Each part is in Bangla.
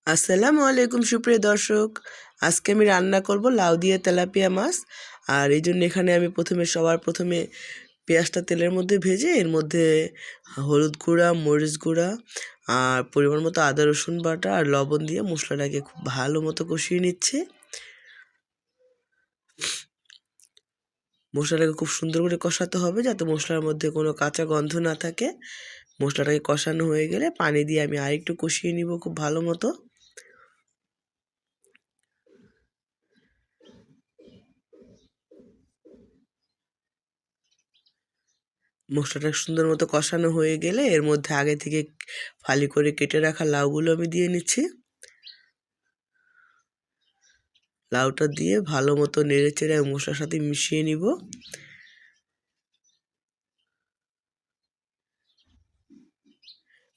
আসসালামু আলাইকুম সুপ্রিয় দর্শক। আজকে আমি রান্না করব লাউ দিয়ে তেলাপিয়া মাছ। আর এই জন্য এখানে আমি সবার প্রথমে পেঁয়াজটা তেলের মধ্যে ভেজে এর মধ্যে হলুদ গুঁড়া, মরিচ গুঁড়া আর পরিমাণ মতো আদা রসুন বাটা আর লবণ দিয়ে মশলাটাকে খুব ভালো মতো কষিয়ে নিচ্ছে। মশলাটাকে খুব সুন্দর করে কষাতে হবে যাতে মশলার মধ্যে কোনো কাঁচা গন্ধ না থাকে। মশলাটাকে কষানো হয়ে গেলে পানি দিয়ে আমি আরেকটু কষিয়ে নিব খুব ভালো মতো। মশলাটা সুন্দর মতো কষানো হয়ে গেলে এর মধ্যে আগে থেকে ফালি করে কেটে রাখা লাউগুলো আমি দিয়ে নিচ্ছি। লাউটা দিয়ে ভালো মতো নেড়ে চেড়ে মশলার সাথে মিশিয়ে নিব।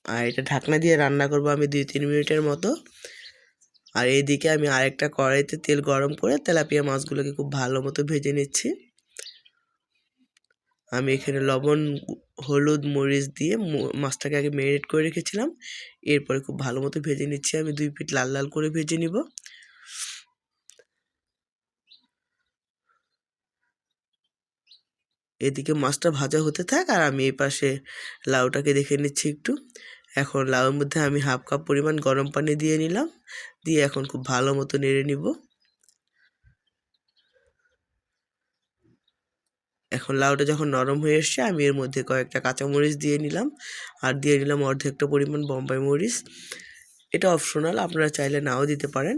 আর এটা ঢাকনা দিয়ে রান্না করব আমি 2-3 মিনিটের মতো। আর এইদিকে আমি আরেকটা কড়াইতে তেল গরম করে তেলাপিয়া মাছগুলোকে খুব ভালো মতো ভেজে নিচ্ছি। আমি এখানে লবণ, হলুদ, মরিচ দিয়ে মাছটাকে আগে ম্যারিনেট করে রেখেছিলাম। এরপরে খুব ভালো মতো ভেজে নিচ্ছি, আমি 2 পিঠ লাল লাল করে ভেজে নিব। এদিকে মাছটা ভাজা হতে থাক আর আমি এই পাশে লাউটাকে দেখে নিচ্ছি একটু। এখন লাউয়ের মধ্যে আমি 1/2 কাপ পরিমাণ গরম পানি দিয়ে নিলাম, দিয়ে এখন খুব ভালো মতো নেড়ে নিব। এখন লাউটা যখন নরম হয়ে এসছে আমি এর মধ্যে কয়েকটা কাঁচামরিচ দিয়ে নিলাম আর দিয়ে নিলাম অর্ধেকটা পরিমাণ বোম্বাই মরিচ। এটা অপশনাল, আপনারা চাইলে নাও দিতে পারেন।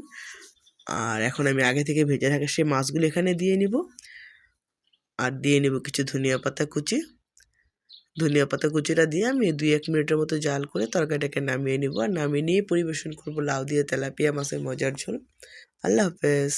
আর এখন আমি আগে থেকে ভেজে রাখা সেই মাছগুলো এখানে দিয়ে নিব আর দিয়ে নিব কিছু ধনিয়া পাতা কুচি। ধনিয়া পাতা কুচিটা দিয়ে আমি 2-1 মিনিটের মতো জাল করে তরকারিটাকে নামিয়ে নিব আর নামিয়ে নিয়ে পরিবেশন করব লাউ দিয়ে তেলাপিয়া মাছের মজার ঝোল। আল্লাহ হাফেজ।